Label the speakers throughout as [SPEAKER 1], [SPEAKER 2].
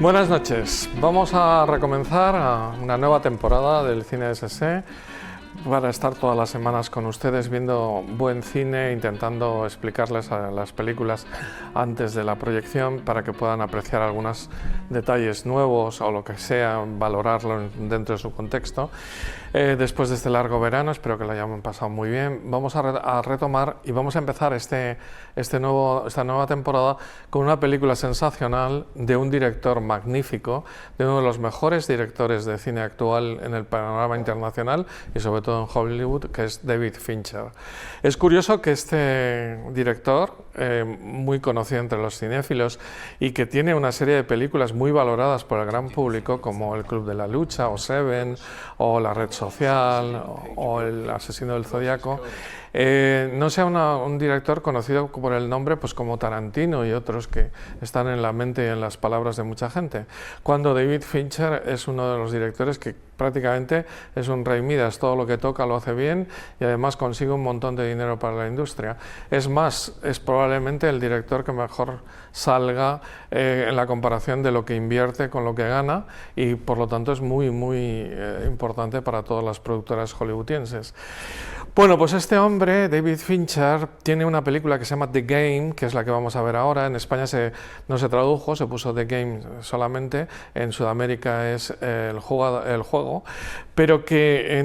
[SPEAKER 1] Buenas noches. Vamos a recomenzar una nueva temporada del Cine SC para estar todas las semanas con ustedes viendo buen cine, intentando explicarles las películas antes de la proyección para que puedan apreciar algunos detalles nuevos o lo que sea, valorarlo dentro de su contexto. Después de este largo verano, espero que lo hayan pasado muy bien. Vamos a retomar y vamos a empezar esta nueva temporada con una película sensacional de un director magnífico, de uno de los mejores directores de cine actual en el panorama internacional y sobre todo en Hollywood, que es David Fincher. Es curioso que este director, muy conocido entre los cinéfilos y que tiene una serie de películas muy valoradas por el gran público, como El Club de la Lucha, o Seven, o La Red Social, o El Asesino del Zodiaco, no sea un director conocido por el nombre pues como Tarantino y otros que están en la mente y en las palabras de mucha gente, cuando David Fincher es uno de los directores que prácticamente es un rey Midas, todo lo que toca lo hace bien y además consigue un montón de dinero para la industria. Es más, es probablemente el director que mejor salga en la comparación de lo que invierte con lo que gana y por lo tanto es muy importante para todas las productoras hollywoodienses. Bueno, pues este hombre, David Fincher, tiene una película que se llama The Game, que es la que vamos a ver ahora. En España no se tradujo, se puso The Game solamente, en Sudamérica es el juego, pero que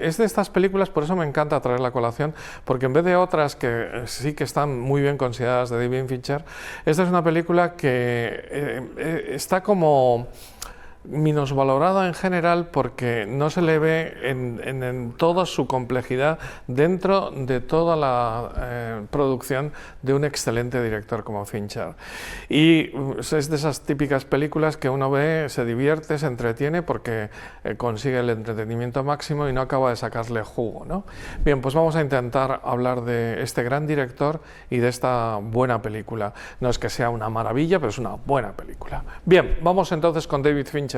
[SPEAKER 1] es de estas películas, por eso me encanta traer la colación, porque en vez de otras que sí que están muy bien consideradas de David Fincher, esta es una película que está como minusvalorada en general porque no se le ve en toda su complejidad dentro de toda la producción de un excelente director como Fincher. Y es de esas típicas películas que uno ve, se divierte, se entretiene porque consigue el entretenimiento máximo y no acaba de sacarle jugo, ¿no? Bien, pues vamos a intentar hablar de este gran director y de esta buena película. No es que sea una maravilla, pero es una buena película. Bien, vamos entonces con David Fincher.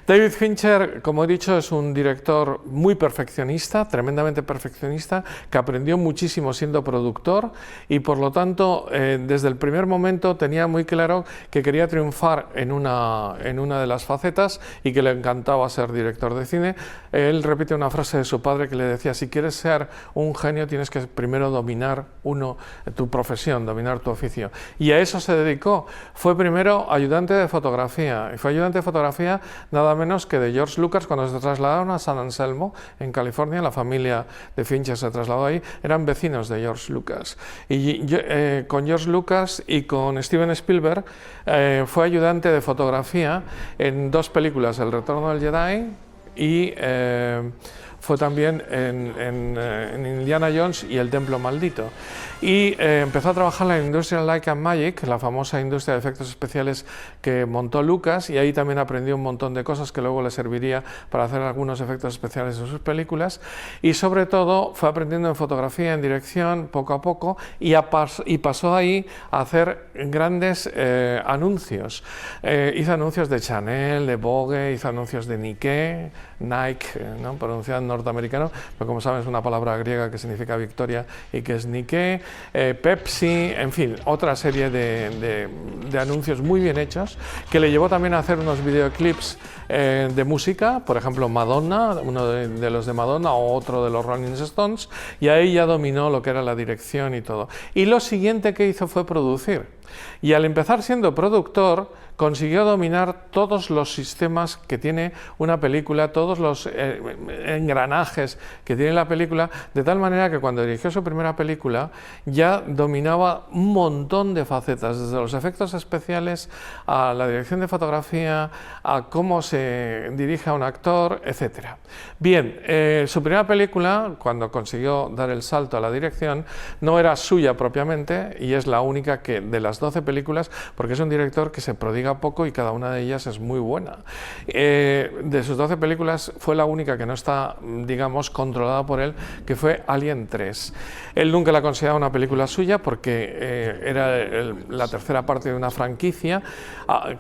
[SPEAKER 1] David Fincher, como he dicho, es un director muy perfeccionista, tremendamente perfeccionista, que aprendió muchísimo siendo productor y por lo tanto desde el primer momento tenía muy claro que quería triunfar en una de las facetas y que le encantaba ser director de cine. Él repite una frase de su padre que le decía: si quieres ser un genio tienes que primero dominar tu profesión, dominar tu oficio, y a eso se dedicó. Fue primero ayudante de fotografía y fue ayudante de fotografía nada menos que de George Lucas. Cuando se trasladaron a San Anselmo, en California, la familia de Fincher se trasladó ahí, eran vecinos de George Lucas. Y con George Lucas y con Steven Spielberg fue ayudante de fotografía en dos películas, El Retorno del Jedi y fue también en Indiana Jones y El Templo Maldito. Y empezó a trabajar en la Industrial Light and Magic, la famosa industria de efectos especiales que montó Lucas, y ahí también aprendió un montón de cosas que luego le serviría para hacer algunos efectos especiales en sus películas. Y sobre todo fue aprendiendo en fotografía, en dirección, poco a poco, y pasó ahí a hacer grandes anuncios. Hizo anuncios de Chanel, de Vogue, hizo anuncios de Nike, ¿no? Pronunciado en norteamericano, pero como saben es una palabra griega que significa victoria y que es Nike, Pepsi, en fin, otra serie de anuncios muy bien hechos, que le llevó también a hacer unos videoclips de música, por ejemplo Madonna, uno de los de Madonna o otro de los Rolling Stones, y ahí ya dominó lo que era la dirección y todo. Y lo siguiente que hizo fue producir. Y al empezar siendo productor, consiguió dominar todos los sistemas que tiene una película, todos los engranajes que tiene la película, de tal manera que cuando dirigió su primera película ya dominaba un montón de facetas, desde los efectos especiales a la dirección de fotografía, a cómo se dirige a un actor, etc. Bien, su primera película, cuando consiguió dar el salto a la dirección, no era suya propiamente y es la única que de las 12 películas, porque es un director que se prodiga poco y cada una de ellas es muy buena. De sus 12 películas fue la única que no está, digamos, controlada por él, que fue Alien 3. Él nunca la consideraba una película suya porque era la tercera parte de una franquicia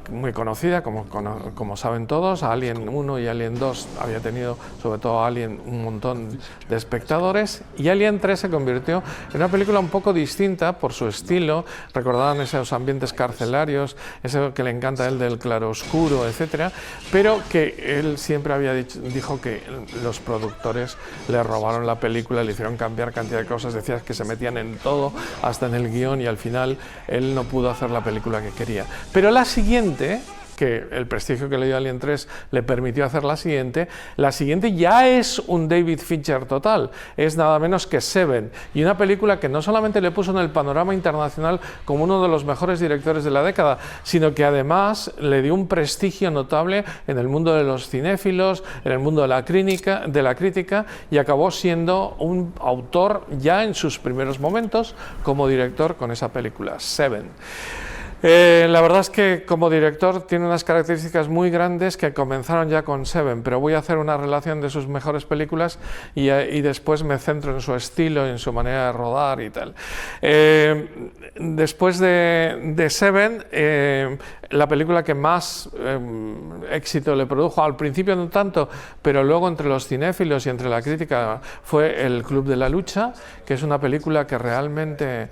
[SPEAKER 1] muy conocida, como saben todos. todos. Alien 1 y Alien 2 había tenido, sobre todo Alien, un montón de espectadores, y Alien 3 se convirtió en una película un poco distinta por su estilo. Recordaban esos ambientes carcelarios, eso que le encanta a él del claroscuro, etcétera, pero que él siempre dijo que los productores le robaron la película, le hicieron cambiar cantidad de cosas, decía que se metían en todo, hasta en el guión, y al final él no pudo hacer la película que quería. Pero la siguiente, que el prestigio que le dio Alien 3 le permitió hacer la siguiente ya es un David Fincher total, es nada menos que Seven, y una película que no solamente le puso en el panorama internacional como uno de los mejores directores de la década, sino que además le dio un prestigio notable en el mundo de los cinéfilos, en el mundo de la crítica, y acabó siendo un autor ya en sus primeros momentos como director con esa película, Seven. La verdad es que como director tiene unas características muy grandes que comenzaron ya con Seven, pero voy a hacer una relación de sus mejores películas y después me centro en su estilo, en su manera de rodar y tal. Después de Seven, la película que más éxito le produjo, al principio no tanto, pero luego entre los cinéfilos y entre la crítica, fue El Club de la Lucha, que es una película que realmente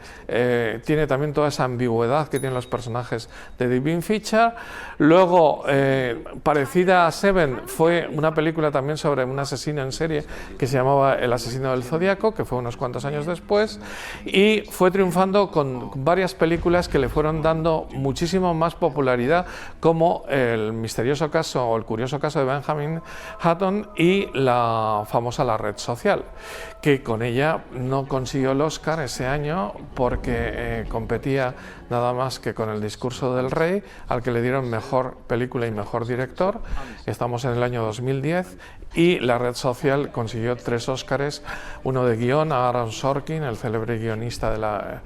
[SPEAKER 1] tiene también toda esa ambigüedad que tienen los personajes de David Fincher. Luego, parecida a Seven, fue una película también sobre un asesino en serie que se llamaba El asesino del Zodíaco, que fue unos cuantos años después, y fue triunfando con varias películas que le fueron dando muchísimo más popularidad, como El misterioso caso o El curioso caso de Benjamin Hutton y la famosa La red social, que con ella no consiguió el Oscar ese año porque competía nada más que con El discurso del rey, al que le dieron mejor película y mejor director. Estamos en el año 2010 y La red social consiguió 3 Óscares, uno de guión a Aaron Sorkin, el célebre guionista de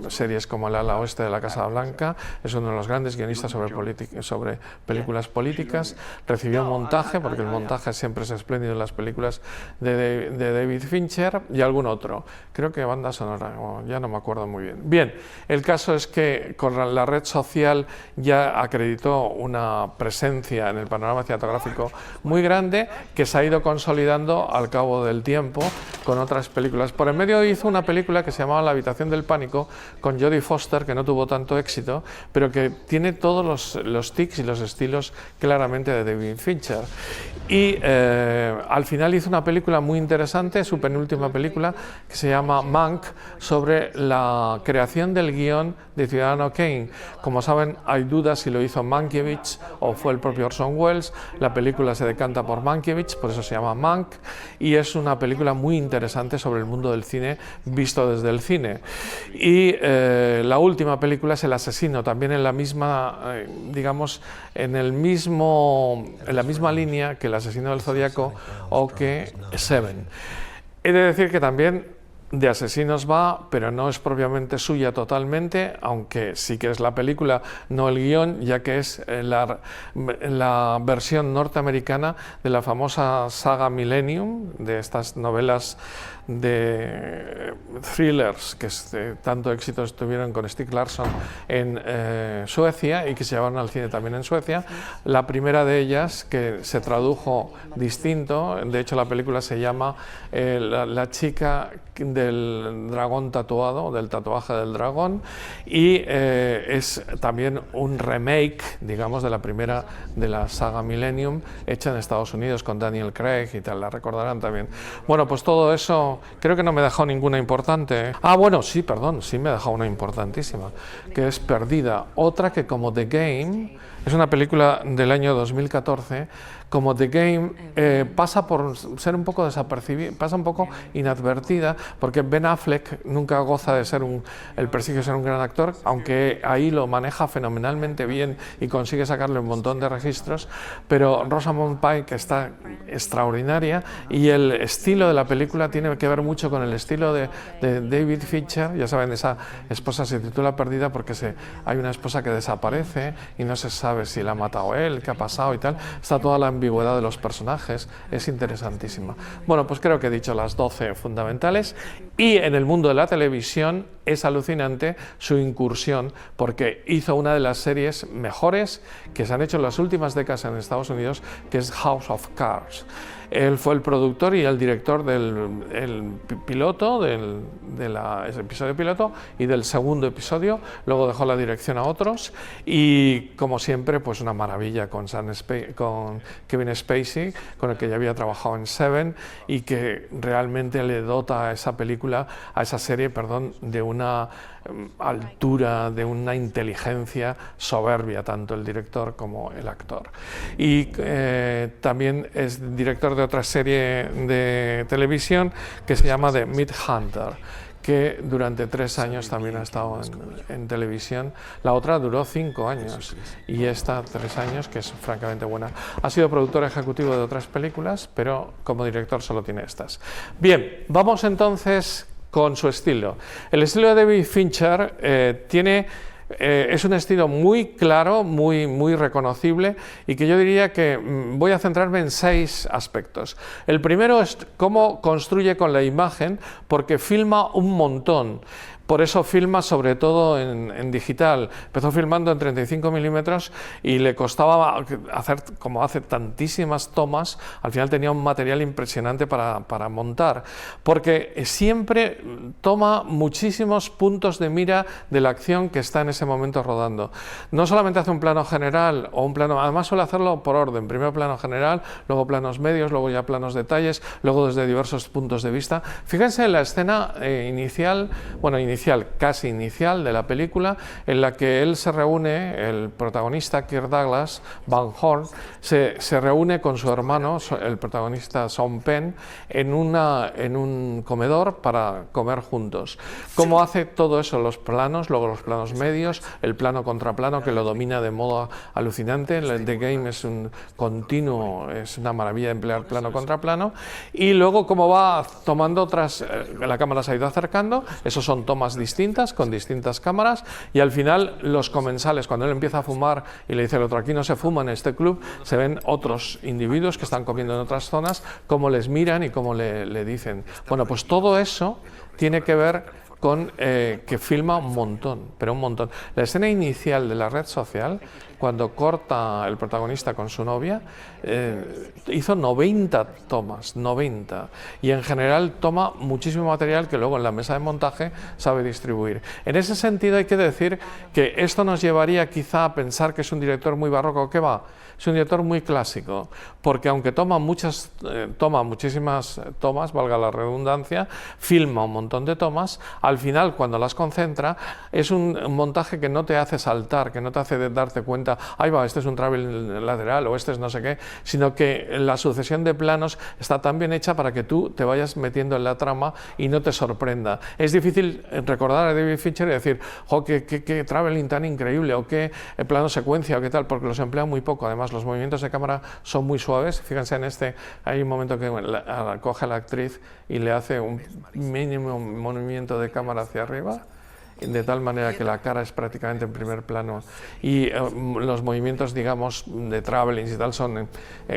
[SPEAKER 1] series como El ala oeste de la Casa Blanca, es uno de los grandes guionistas sobre películas políticas. Recibió montaje, porque el montaje siempre es espléndido en las películas de David Fincher, y algún otro, creo que banda sonora, ya no me acuerdo muy bien. Bien, el caso es que con La red social ya acreditó una presencia en el panorama cinematográfico muy grande, que se ha ido consolidando al cabo del tiempo con otras películas. Por en medio hizo una película que se llamaba La habitación del pánico con Jodie Foster, que no tuvo tanto éxito, pero que tiene todos los tics y los estilos claramente de David Fincher. Y al final hizo una película muy interesante, su penúltima película, que se llama Mank, sobre la creación del guión de Ciudadano Kane. Como saben, hay dudas si lo hizo Mankiewicz o fue el propio Orson Welles. La película se decanta por Mankiewicz, por eso se llama Mank, y es una película muy interesante sobre el mundo del cine visto desde el cine. Y la última película es El asesino, también en la misma, digamos, en la misma línea que El asesino del Zodíaco o que Seven. He de decir que también de asesinos va, pero no es propiamente suya totalmente, aunque sí que es la película, no el guión, ya que es la versión norteamericana de la famosa saga Millennium, de estas novelas de thrillers que tanto éxito tuvieron con Stieg Larsson en Suecia y que se llevaron al cine también en Suecia. La primera de ellas, que se tradujo distinto, de hecho la película se llama La chica del dragón tatuado, del tatuaje del dragón, y es también un remake, digamos, de la primera de la saga Millennium, hecha en Estados Unidos con Daniel Craig y tal, la recordarán también. Bueno, pues todo eso, creo que no me he dejado ninguna importante, ¿eh? Ah, bueno, sí, perdón, sí me he dejado una importantísima, que es Perdida, otra que como The Game, es una película del año 2014, como The Game pasa por ser un poco desapercibida, pasa un poco inadvertida, porque Ben Affleck nunca goza de ser el prestigio de ser un gran actor, aunque ahí lo maneja fenomenalmente bien y consigue sacarle un montón de registros, pero Rosamund Pike está extraordinaria y el estilo de la película tiene que ver mucho con el estilo de David Fincher. Ya saben, esa esposa se titula Perdida porque hay una esposa que desaparece y no se sabe si la ha matado él, qué ha pasado y tal. Está toda la ambigüedad de los personajes, es interesantísima. Bueno, pues creo que he dicho las 12 fundamentales Y en el mundo de la televisión es alucinante su incursión, porque hizo una de las series mejores que se han hecho en las últimas décadas en Estados Unidos, que es House of Cards. Él fue el productor y el director del piloto, del episodio piloto y del segundo episodio. Luego dejó la dirección a otros y, como siempre, pues una maravilla con Kevin Spacey, con el que ya había trabajado en Seven y que realmente le dota a esa película, a esa serie, perdón, de una altura, de una inteligencia soberbia, tanto el director como el actor. Y también es director de otra serie de televisión que se llama The Mindhunter, que durante 3 años también ha estado en televisión. La otra duró 5 años y esta 3 años, que es francamente buena. Ha sido productor ejecutivo de otras películas, pero como director solo tiene estas. Bien, vamos entonces con su estilo. El estilo de David Fincher es un estilo muy claro, muy reconocible, y que yo diría que voy a centrarme en 6 aspectos. El primero es cómo construye con la imagen, porque filma un montón. Por eso filma sobre todo en digital. Empezó filmando en 35 milímetros y le costaba hacer, como hace tantísimas tomas, al final tenía un material impresionante para montar, porque siempre toma muchísimos puntos de mira de la acción que está en ese momento rodando. No solamente hace un plano general o un plano, además suele hacerlo por orden, primero plano general, luego planos medios, luego ya planos detalles, luego desde diversos puntos de vista. Fíjense en la escena casi inicial de la película, en la que él se reúne, el protagonista Kirk Douglas, Van Horn, se reúne con su hermano, el protagonista Sean Penn, en un comedor para comer juntos. ¿Cómo hace todo eso? Los planos, luego los planos medios, el plano contra plano, que lo domina de modo alucinante. El The Game es un continuo, es una maravilla emplear plano contra plano. Y luego cómo va tomando la cámara se ha ido acercando, esos son tomas distintas, con distintas cámaras, y al final los comensales, cuando él empieza a fumar y le dice al otro, aquí no se fuma en este club, se ven otros individuos que están comiendo en otras zonas, cómo les miran y cómo le dicen. Bueno, pues todo eso tiene que ver con que filma un montón, pero un montón. La escena inicial de la red social, cuando corta el protagonista con su novia, hizo 90 tomas, 90, y en general toma muchísimo material que luego en la mesa de montaje sabe distribuir. En ese sentido hay que decir que esto nos llevaría quizá a pensar que es un director muy barroco. ¿Qué va? Es un director muy clásico, porque aunque toma muchísimas tomas, valga la redundancia, filma un montón de tomas, al final cuando las concentra es un montaje que no te hace saltar, que no te hace darte cuenta, ahí va, este es un travel lateral o este es no sé qué, sino que la sucesión de planos está tan bien hecha para que tú te vayas metiendo en la trama y no te sorprenda. Es difícil recordar a David Fincher y decir, jo, qué traveling tan increíble, o qué plano secuencia, o qué tal, porque los emplea muy poco. Además, los movimientos de cámara son muy suaves. Fíjense en hay un momento que coge a la actriz y le hace un mínimo movimiento de cámara hacia arriba, de tal manera que la cara es prácticamente en primer plano, y los movimientos, digamos, de traveling y tal son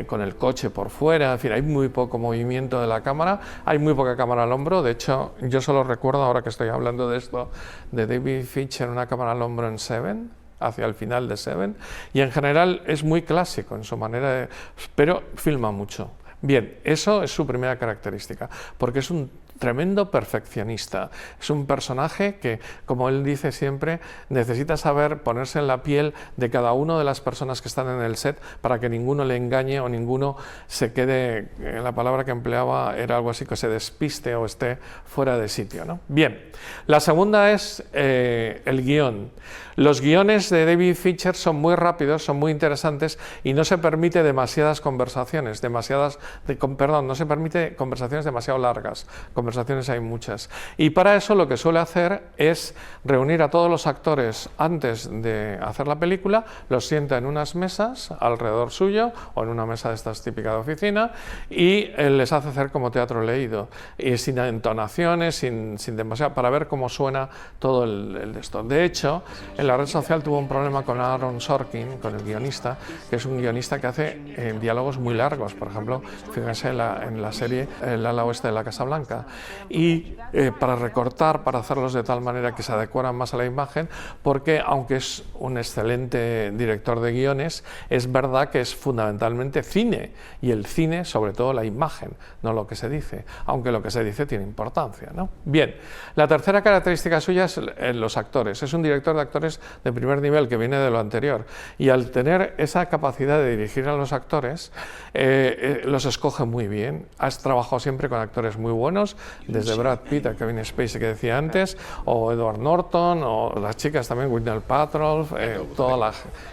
[SPEAKER 1] con el coche por fuera. En fin, hay muy poco movimiento de la cámara, hay muy poca cámara al hombro. De hecho, yo solo recuerdo, ahora que estoy hablando de esto, de David Fincher, una cámara al hombro en Seven, hacia el final de Seven, y en general es muy clásico en su manera pero filma mucho. Bien, eso es su primera característica, porque es un tremendo perfeccionista. Es un personaje que, como él dice siempre, necesita saber ponerse en la piel de cada una de las personas que están en el set para que ninguno le engañe o ninguno se quede, la palabra que empleaba era algo así, que se despiste o esté fuera de sitio, ¿no? Bien, la segunda es el guión. Los guiones de David Fincher son muy rápidos, son muy interesantes y no se permite demasiadas conversaciones, no se permite conversaciones demasiado largas. Conversaciones hay muchas, y para eso lo que suele hacer es reunir a todos los actores antes de hacer la película, los sienta en unas mesas alrededor suyo o en una mesa de estas típicas de oficina, y les hace hacer como teatro leído, y sin entonaciones, sin demasiado, para ver cómo suena todo el de esto. De hecho, en la red social tuvo un problema con Aaron Sorkin, con el guionista, que es un guionista que hace diálogos muy largos. Por ejemplo, fíjense en la serie El ala oeste de la Casa Blanca. y para recortar, para hacerlos de tal manera que se adecuaran más a la imagen, porque aunque es un excelente director de guiones, es verdad que es fundamentalmente cine, y el cine, sobre todo la imagen, no lo que se dice, aunque lo que se dice tiene importancia, ¿no? Bien, la tercera característica suya es los actores. Es un director de actores de primer nivel que viene de lo anterior, y al tener esa capacidad de dirigir a los actores, los escoge muy bien. Has trabajado siempre con actores muy buenos, desde Brad Pitt a Kevin Spacey que decía antes, o Edward Norton, o las chicas también, Gwyneth Paltrow, toda la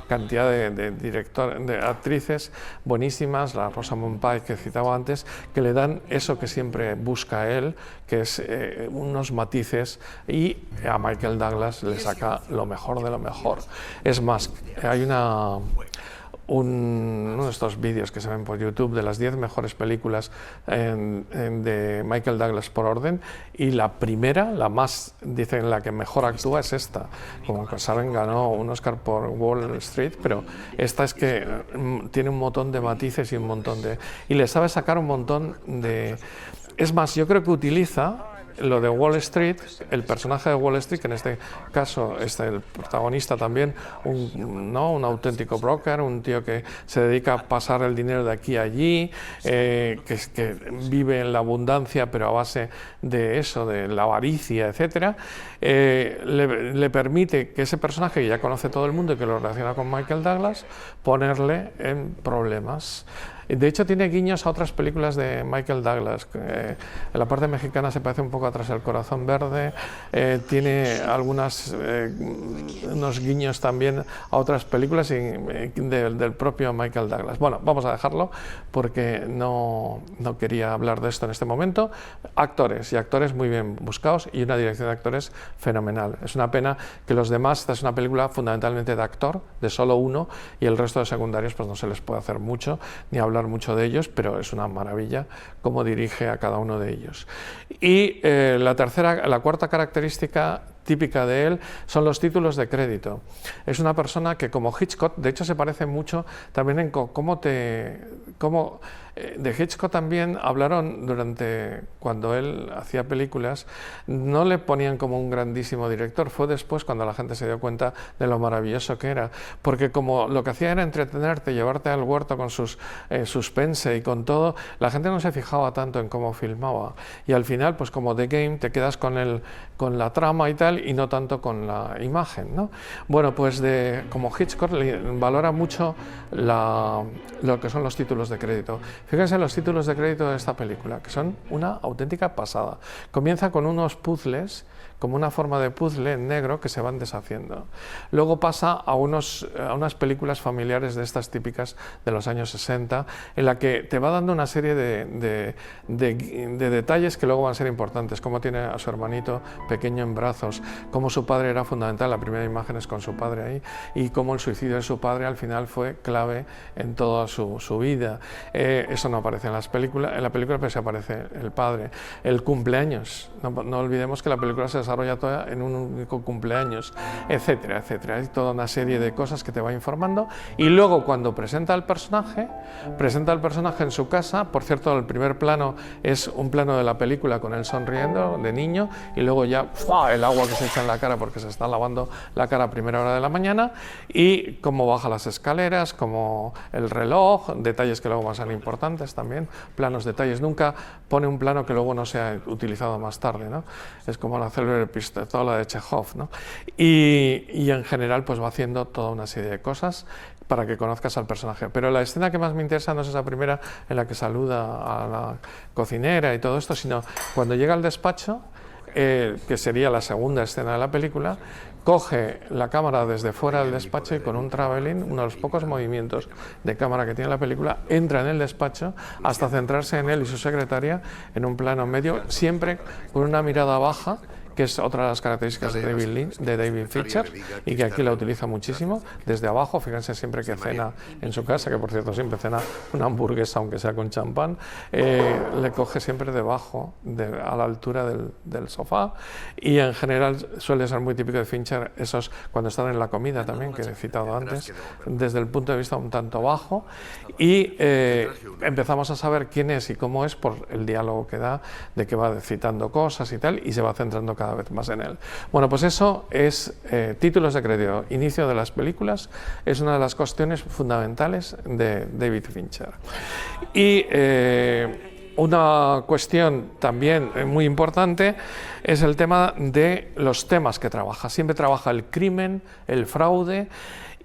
[SPEAKER 1] cantidad de actrices buenísimas, la Rosamund Pike que citaba antes, que le dan eso que siempre busca él, que es unos matices, y a Michael Douglas le saca lo mejor de lo mejor. Es más, hay uno de estos vídeos que se ven por YouTube de las 10 mejores películas de Michael Douglas por orden, y la primera, la más, dicen, la que mejor actúa es esta. Como que saben, ganó un Oscar por Wall Street, pero esta es que tiene un montón de matices y un montón de... y le sabe sacar un montón de... Es más, yo creo que utiliza lo de Wall Street, el personaje de Wall Street, que en este caso es el protagonista también, un auténtico broker, un tío que se dedica a pasar el dinero de aquí a allí, que vive en la abundancia, pero a base de eso, de la avaricia, etcétera, le permite que ese personaje, que ya conoce todo el mundo y que lo relaciona con Michael Douglas, ponerle en problemas. De hecho, tiene guiños a otras películas de Michael Douglas. En la parte mexicana se parece un poco a Tras el corazón verde. Tiene unos guiños también a otras películas del propio Michael Douglas. Bueno, vamos a dejarlo porque no quería hablar de esto en este momento. Actores, y actores muy bien buscados, y una dirección de actores fenomenal. Es una pena que los demás, esta es una película fundamentalmente de actor, de solo uno, y el resto de secundarios pues no se les puede hacer mucho, ni hablar mucho de ellos, pero es una maravilla cómo dirige a cada uno de ellos. Y la cuarta característica típica de él son los títulos de crédito. Es una persona que, como Hitchcock, de hecho se parece mucho también en de Hitchcock también hablaron cuando él hacía películas, no le ponían como un grandísimo director, fue después cuando la gente se dio cuenta de lo maravilloso que era, porque como lo que hacía era entretenerte, llevarte al huerto con sus suspense y con todo, la gente no se fijaba tanto en cómo filmaba, y al final, pues como The Game, te quedas con la trama y tal, y no tanto con la imagen, ¿no? Bueno, pues como Hitchcock valora mucho lo que son los títulos de crédito. Fíjense en los títulos de crédito de esta película, que son una auténtica pasada. Comienza con unos puzzles, como una forma de puzzle en negro que se van deshaciendo. Luego pasa a unas películas familiares de estas típicas de los años 60, en la que te va dando una serie de detalles que luego van a ser importantes, cómo tiene a su hermanito pequeño en brazos, cómo su padre era fundamental, la primera imagen es con su padre ahí, y cómo el suicidio de su padre al final fue clave en toda su vida. Eso no aparece en la película, pero sí aparece el padre. El cumpleaños, no olvidemos que la película se desarrolla toda en un único cumpleaños, etcétera, etcétera. Hay toda una serie de cosas que te va informando, y luego cuando presenta al personaje en su casa. Por cierto, el primer plano es un plano de la película con él sonriendo de niño, y luego ya el agua que se echa en la cara porque se está lavando la cara a primera hora de la mañana, y cómo baja las escaleras, como el reloj, detalles que luego van a ser importantes también, planos, detalles. Nunca pone un plano que luego no sea utilizado más tarde, ¿no? Es como la célebre pistola de Chekhov, ¿no? Y en general pues va haciendo toda una serie de cosas para que conozcas al personaje. Pero la escena que más me interesa no es esa primera en la que saluda a la cocinera y todo esto, sino cuando llega al despacho, que sería la segunda escena de la película. Coge la cámara desde fuera del despacho y con un traveling, uno de los pocos movimientos de cámara que tiene la película, entra en el despacho hasta centrarse en él y su secretaria en un plano medio, siempre con una mirada baja que es otra de las características de David Fincher, y que aquí la utiliza muchísimo, desde abajo. Fíjense siempre que cena en su casa, que por cierto siempre cena una hamburguesa, aunque sea con champán, le coge siempre debajo, a la altura del sofá, y en general suele ser muy típico de Fincher esos cuando están en la comida también, que he citado antes, desde el punto de vista un tanto bajo, y empezamos a saber quién es y cómo es por el diálogo que da, de que va citando cosas y tal, y se va centrando cada vez más en él. Bueno, pues eso es títulos de crédito, inicio de las películas, es una de las cuestiones fundamentales de David Fincher. Y una cuestión también muy importante es el tema de los temas que trabaja. Siempre trabaja el crimen, el fraude,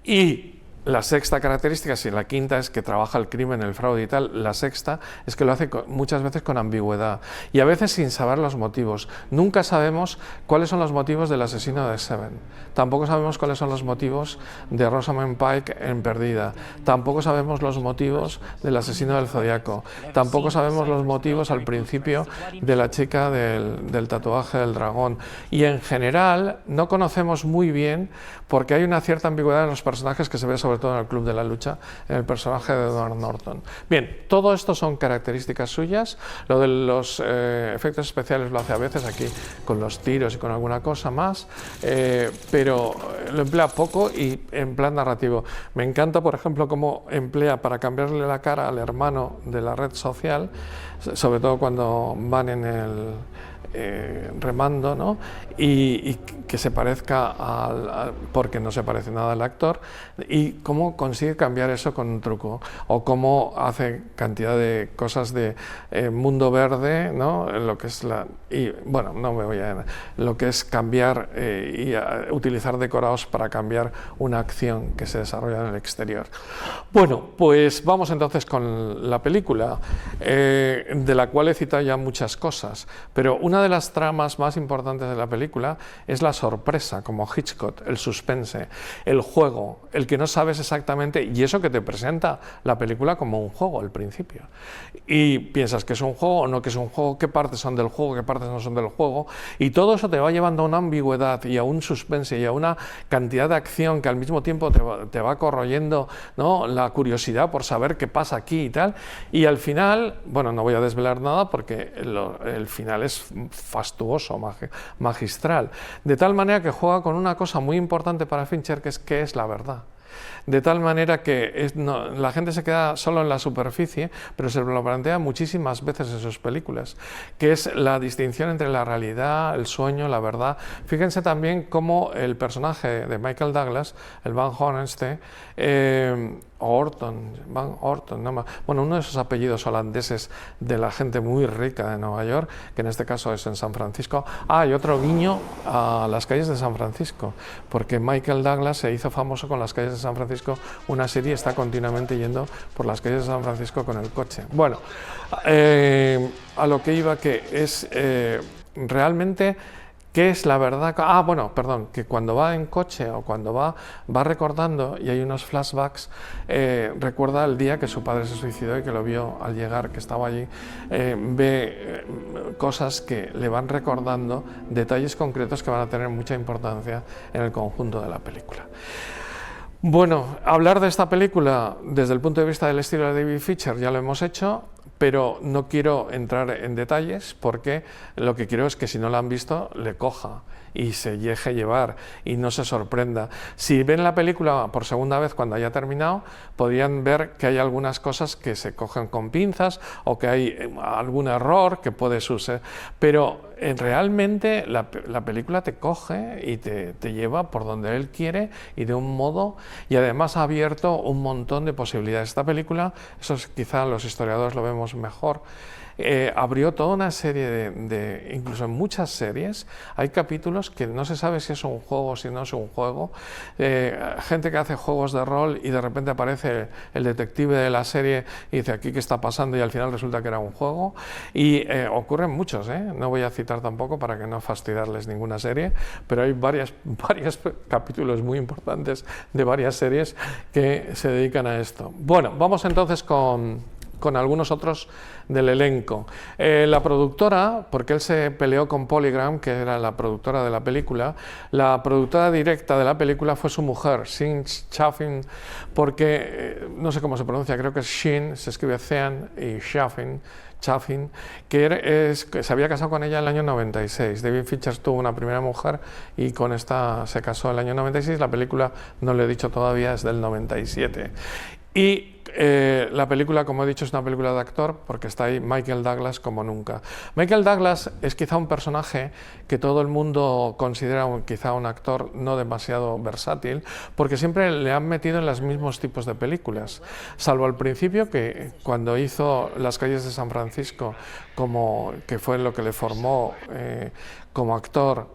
[SPEAKER 1] y la sexta característica, si la quinta es que trabaja el crimen, el fraude y tal, la sexta es que lo hace muchas veces con ambigüedad y a veces sin saber los motivos. Nunca sabemos cuáles son los motivos del asesino de Seven. Tampoco sabemos cuáles son los motivos de Rosamund Pike en Perdida. Tampoco sabemos los motivos del asesino del Zodiaco. Tampoco sabemos los motivos al principio de la chica del tatuaje del dragón. Y en general no conocemos muy bien, porque hay una cierta ambigüedad en los personajes que se ve sobre todo en el Club de la Lucha, en el personaje de Edward Norton. Bien, todo esto son características suyas. Lo de los efectos especiales lo hace a veces aquí con los tiros y con alguna cosa más, pero lo emplea poco y en plan narrativo. Me encanta, por ejemplo, cómo emplea para cambiarle la cara al hermano de la red social, sobre todo cuando van en el remando, ¿no? Y que se parezca porque no se parece nada al actor, y cómo consigue cambiar eso con un truco, o cómo hace cantidad de cosas de mundo verde, ¿no? Lo que es bueno, no me voy a lo que es cambiar y utilizar decorados para cambiar una acción que se desarrolla en el exterior. Bueno, pues vamos entonces con la película, de la cual he citado ya muchas cosas, pero una de las tramas más importantes de la película es la sorpresa, como Hitchcock, el suspense, el juego, el que no sabes exactamente, y eso que te presenta la película como un juego al principio. Y piensas que es un juego o no que es un juego, qué partes son del juego, qué partes no son del juego, y todo eso te va llevando a una ambigüedad y a un suspense y a una cantidad de acción que al mismo tiempo te va corroyendo, ¿no?, la curiosidad por saber qué pasa aquí y tal, y al final, bueno, no voy a desvelar nada porque el final es fastuoso, magistral, de tal manera que juega con una cosa muy importante para Fincher, que es la verdad. De tal manera que la gente se queda solo en la superficie, pero se lo plantea muchísimas veces en sus películas, que es la distinción entre la realidad, el sueño, la verdad. Fíjense también cómo el personaje de Michael Douglas, el Van Hornstein, Van Orton, no, bueno, uno de esos apellidos holandeses de la gente muy rica de Nueva York, que en este caso es en San Francisco. Y otro guiño a las calles de San Francisco, porque Michael Douglas se hizo famoso con las calles de San Francisco, una serie, está continuamente yendo por las calles de San Francisco con el coche. Bueno, a lo que iba, que es realmente... ¿Qué es la verdad? Bueno, perdón, que cuando va en coche o cuando va recordando y hay unos flashbacks, recuerda el día que su padre se suicidó y que lo vio al llegar, que estaba allí, ve cosas que le van recordando, detalles concretos que van a tener mucha importancia en el conjunto de la película. Bueno, hablar de esta película desde el punto de vista del estilo de David Fincher ya lo hemos hecho, pero no quiero entrar en detalles porque lo que quiero es que si no la han visto le coja y se deje llevar y no se sorprenda. Si ven la película por segunda vez cuando haya terminado, podrían ver que hay algunas cosas que se cogen con pinzas o que hay algún error que puede suceder, pero realmente la película te coge y te lleva por donde él quiere y de un modo, y además ha abierto un montón de posibilidades. Esta película, eso es, quizá los historiadores lo vemos mejor, abrió toda una serie incluso en muchas series, hay capítulos que no se sabe si es un juego o si no es un juego, gente que hace juegos de rol y de repente aparece el detective de la serie y dice aquí qué está pasando y al final resulta que era un juego, y ocurren muchos, no voy a citar tampoco para que no fastidiarles ninguna serie, pero hay varios capítulos muy importantes de varias series que se dedican a esto. Bueno, vamos entonces con con algunos otros del elenco. La productora, porque él se peleó con Polygram, que era la productora de la película, la productora directa de la película fue su mujer, Shin Chaffin, porque no sé cómo se pronuncia, creo que es Shin, se escribe Sean, y Chaffin, que se había casado con ella en el año 96. David Fincher tuvo una primera mujer y con esta se casó en el año 96. La película, no lo he dicho todavía, es del 97. Y la película, como he dicho, es una película de actor porque está ahí Michael Douglas como nunca. Michael Douglas es quizá un personaje que todo el mundo considera quizá un actor no demasiado versátil, porque siempre le han metido en los mismos tipos de películas, salvo al principio, que cuando hizo Las calles de San Francisco, que fue lo que le formó como actor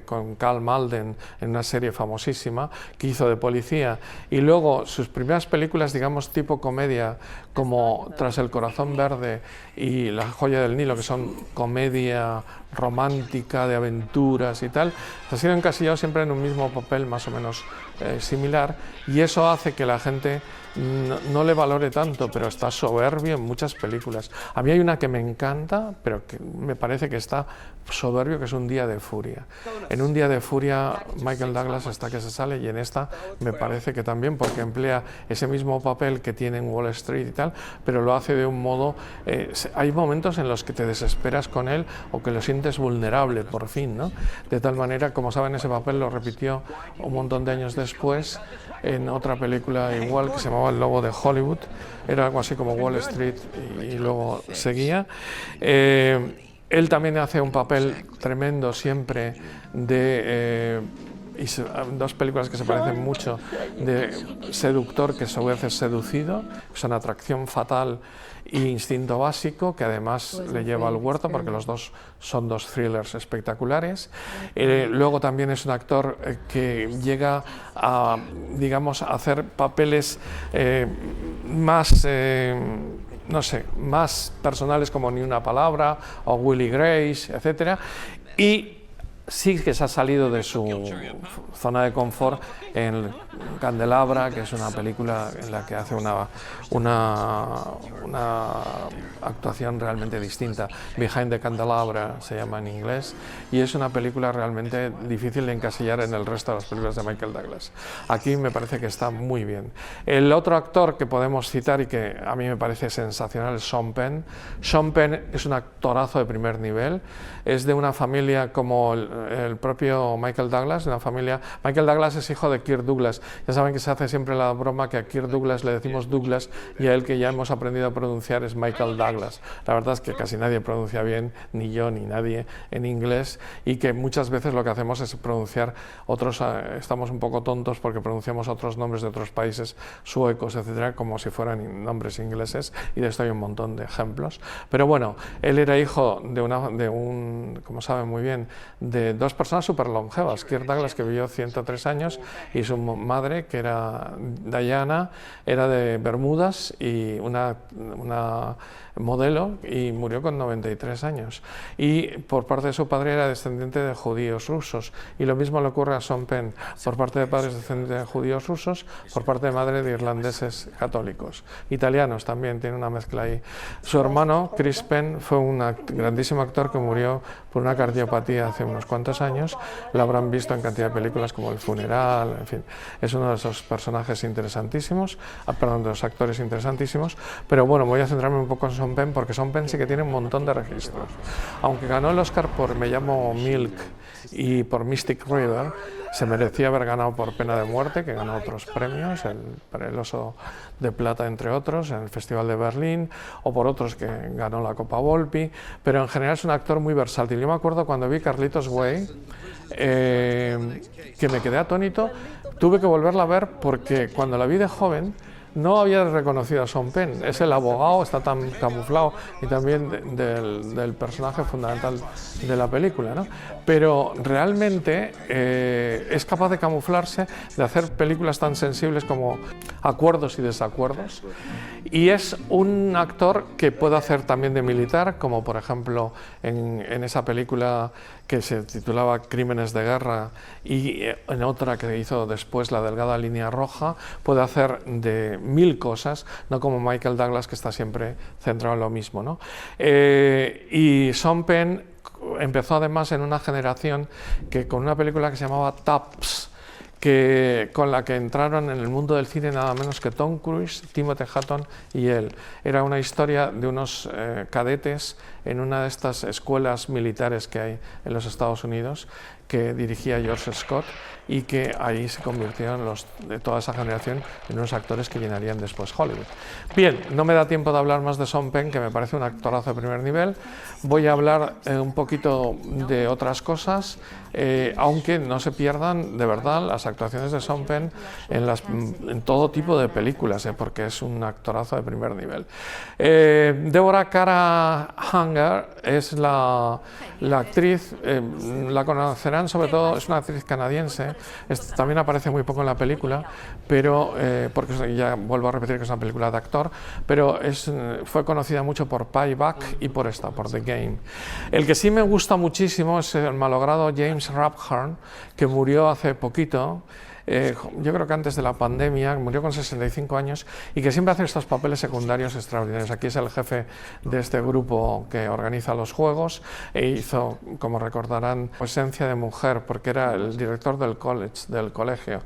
[SPEAKER 1] con Karl Malden en una serie famosísima que hizo de policía, y luego sus primeras películas, digamos, tipo comedia, como Tras el corazón verde y La joya del Nilo, que son comedia romántica, de aventuras y tal, ha sido encasillado siempre en un mismo papel más o menos similar, y eso hace que la gente no le valore tanto, pero está soberbio en muchas películas. A mí hay una que me encanta, pero que me parece que está soberbio, que es Un día de furia. En Un día de furia Michael Douglas hasta que se sale, y en esta me parece que también, porque emplea ese mismo papel que tiene en Wall Street y tal, pero lo hace de un modo... hay momentos en los que te desesperas con él o que lo sientes vulnerable, por fin, ¿no? De tal manera, como saben, ese papel lo repitió un montón de años después en otra película igual que se llamaba El lobo de Hollywood. Era algo así como Wall Street y luego seguía. Él también hace un papel tremendo siempre de... dos películas que se parecen mucho, de seductor que a su vez es seducido, son Atracción fatal e Instinto básico, que además le lleva al huerto porque los dos son dos thrillers espectaculares. Luego también es un actor que llega a, digamos, a hacer papeles más... no sé, más personales como Ni una palabra o Willie Grace, etc. Y sí que se ha salido de su zona de confort en Candelabra, que es una película en la que hace una actuación realmente distinta. Behind the Candelabra se llama en inglés, y es una película realmente difícil de encasillar en el resto de las películas de Michael Douglas. Aquí me parece que está muy bien. El otro actor que podemos citar y que a mí me parece sensacional es Sean Penn. Sean Penn es un actorazo de primer nivel, es de una familia como el propio Michael Douglas, de una familia... Michael Douglas es hijo de Kirk Douglas. Ya saben que se hace siempre la broma que a Kirk Douglas le decimos Douglas y a él, que ya hemos aprendido a pronunciar, es Michael Douglas. La verdad es que casi nadie pronuncia bien, ni yo ni nadie, en inglés, y que muchas veces lo que hacemos es pronunciar otros, estamos un poco tontos porque pronunciamos otros nombres de otros países, suecos, etcétera, como si fueran nombres ingleses, y de esto hay un montón de ejemplos. Pero bueno, él era hijo como saben muy bien, de dos personas súper longevas. Kirk Douglas, que vivió 103 años, y su madre, que era Diana, era de Bermudas y una modelo, y murió con 93 años. Y por parte de su padre era descendiente de judíos rusos, y lo mismo le ocurre a Sean Penn, por parte de padres descendientes de judíos rusos, por parte de madre de irlandeses católicos. Italianos también, tiene una mezcla ahí. Su hermano, Chris Penn, fue un grandísimo actor que murió por una cardiopatía hace unos cuantos años. Lo habrán visto en cantidad de películas como El funeral, en fin. Es uno de esos personajes interesantísimos, de los actores interesantísimos, pero bueno, voy a centrarme un poco en Sean Penn, porque Sean Penn sí que tiene un montón de registros. Aunque ganó el Oscar por Me llamo Milk y por Mystic River, se merecía haber ganado por Pena de muerte, que ganó otros premios, el Oso de Plata entre otros, en el Festival de Berlín, o por otros que ganó la Copa Volpi, pero en general es un actor muy versátil. Yo me acuerdo cuando vi Carlitos Way, que me quedé atónito, tuve que volverla a ver porque cuando la vi de joven no había reconocido a Sean Penn. Es el abogado, está tan camuflado, y también del personaje fundamental de la película, ¿no? Pero realmente es capaz de camuflarse, de hacer películas tan sensibles como acuerdos y desacuerdos. Y es un actor que puede hacer también de militar, como por ejemplo en esa película que se titulaba Crímenes de Guerra, y en otra que hizo después, La delgada línea roja. Puede hacer de 1000 cosas, no como Michael Douglas, que está siempre centrado en lo mismo, ¿no? Y Sean Penn empezó además en una generación que con una película que se llamaba Taps, con la que entraron en el mundo del cine nada menos que Tom Cruise, Timothy Hutton y él. Era una historia de unos cadetes en una de estas escuelas militares que hay en los Estados Unidos, que dirigía George Scott, y que ahí se convirtieron de toda esa generación en unos actores que llenarían después Hollywood. Bien, no me da tiempo de hablar más de Sean Penn, que me parece un actorazo de primer nivel. Voy a hablar un poquito de otras cosas, aunque no se pierdan de verdad las actuaciones de Sean Penn en todo tipo de películas, porque es un actorazo de primer nivel. Deborah Kara Unger es la actriz, la conocerán sobre todo, es una actriz canadiense. También aparece muy poco en la película, pero porque ya vuelvo a repetir que es una película de actor, pero fue conocida mucho por Payback y por The Game. El que sí me gusta muchísimo es el malogrado James Rathbone, que murió hace poquito. Yo creo que antes de la pandemia, murió con 65 años, y que siempre hace estos papeles secundarios extraordinarios. Aquí es el jefe de este grupo que organiza los juegos, e hizo, como recordarán, Esencia de mujer, porque era el director del colegio,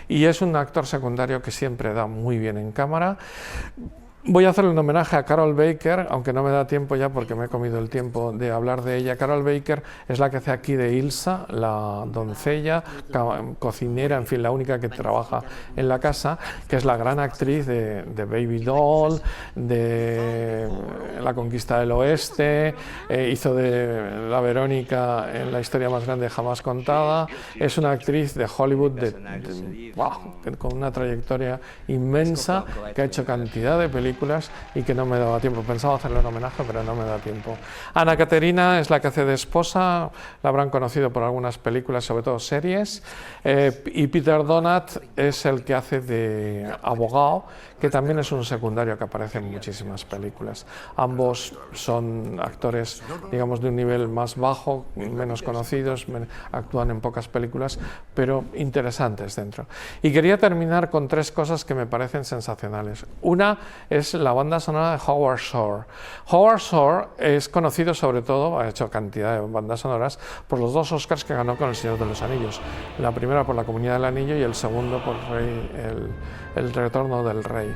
[SPEAKER 1] y es un actor secundario que siempre da muy bien en cámara. Voy a hacerle un homenaje a Carol Baker, aunque no me da tiempo ya porque me he comido el tiempo de hablar de ella. Carol Baker es la que hace aquí de Ilsa, la doncella, cocinera, en fin, la única que trabaja en la casa, que es la gran actriz de Baby Doll, de La conquista del oeste, hizo de la Verónica en La historia más grande jamás contada. Es una actriz de Hollywood con una trayectoria inmensa, que ha hecho cantidad de películas y que no me daba tiempo. Pensaba hacerle un homenaje, pero no me da tiempo. Anna Katerina es la que hace de esposa, la habrán conocido por algunas películas, sobre todo series, y Peter Donat es el que hace de abogado, que también es un secundario que aparece en muchísimas películas. Ambos son actores, digamos, de un nivel más bajo, menos conocidos, actúan en pocas películas, pero interesantes dentro. Y quería terminar con 3 cosas que me parecen sensacionales. Una es la banda sonora de Howard Shore. Howard Shore es conocido sobre todo, ha hecho cantidad de bandas sonoras, por los 2 Oscars que ganó con El Señor de los Anillos. La primera por La Comunidad del Anillo y el segundo por el Retorno del Rey.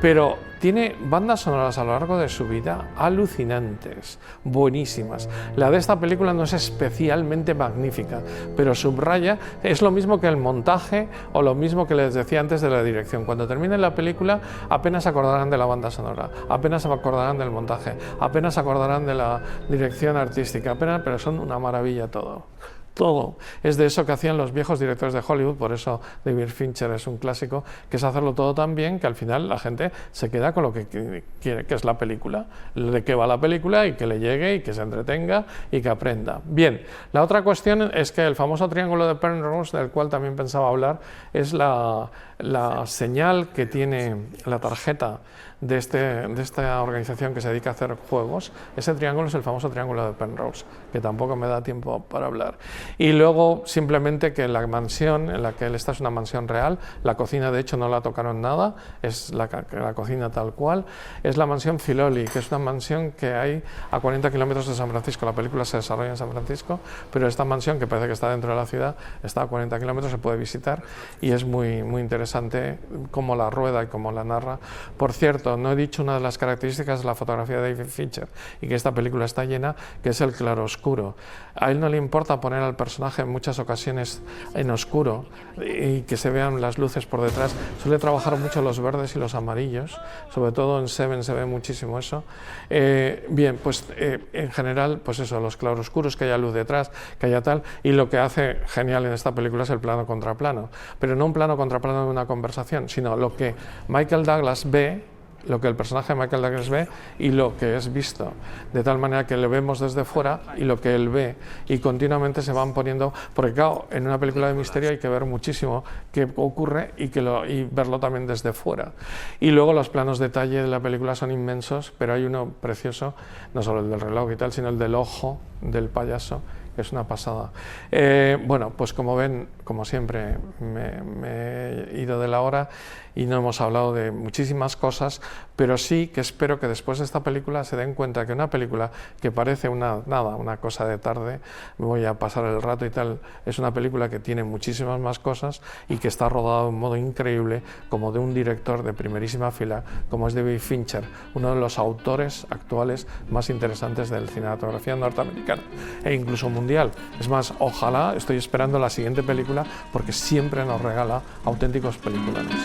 [SPEAKER 1] Pero tiene bandas sonoras a lo largo de su vida alucinantes, buenísimas. La de esta película no es especialmente magnífica, pero subraya, es lo mismo que el montaje o lo mismo que les decía antes de la dirección. Cuando termine la película apenas se acordarán de la banda sonora, apenas se acordarán del montaje, apenas se acordarán de la dirección artística, pero son una maravilla todo. Todo. Es de eso que hacían los viejos directores de Hollywood, por eso David Fincher es un clásico, que es hacerlo todo tan bien que al final la gente se queda con lo que quiere, que es la película, de qué va la película, y que le llegue y que se entretenga y que aprenda. Bien, la otra cuestión es que el famoso triángulo de Penrose, del cual también pensaba hablar, es la señal que tiene la tarjeta de esta organización que se dedica a hacer juegos. Ese triángulo es el famoso triángulo de Penrose, que tampoco me da tiempo para hablar. Y luego simplemente que la mansión en la que él está es una mansión real, la cocina de hecho no la tocaron nada, es la cocina tal cual, es la mansión Filoli, que es una mansión que hay a 40 kilómetros de San Francisco. La película se desarrolla en San Francisco, pero esta mansión, que parece que está dentro de la ciudad, está a 40 kilómetros, se puede visitar y es muy, muy interesante cómo la rueda y cómo la narra. Por cierto, no he dicho una de las características de la fotografía de David Fincher, y que esta película está llena, que es el claroscuro. A él no le importa poner al personaje en muchas ocasiones en oscuro y que se vean las luces por detrás. Suele trabajar mucho los verdes y los amarillos, sobre todo en Seven se ve muchísimo eso. Bien, pues en general, pues eso, los claroscuros, que haya luz detrás, que haya tal, y lo que hace genial en esta película es el plano contra plano, pero no un plano contra plano de una conversación, sino lo que Michael Douglas ve lo que el personaje de Michael Douglas ve y lo que es visto, de tal manera que lo vemos desde fuera y lo que él ve, y continuamente se van poniendo, porque claro, en una película de misterio hay que ver muchísimo qué ocurre y verlo también desde fuera. Y luego los planos detalle de la película son inmensos, pero hay uno precioso, no solo el del reloj y tal, sino el del ojo del payaso, que es una pasada. Bueno, pues como ven, como siempre, me he ido de la hora y no hemos hablado de muchísimas cosas, pero sí que espero que después de esta película se den cuenta que una película que parece una cosa de tarde, voy a pasar el rato y tal, es una película que tiene muchísimas más cosas y que está rodada de un modo increíble, como de un director de primerísima fila, como es David Fincher, uno de los autores actuales más interesantes de la cinematografía norteamericana e incluso mundial. Es más, ojalá, estoy esperando la siguiente película porque siempre nos regala auténticos peliculones.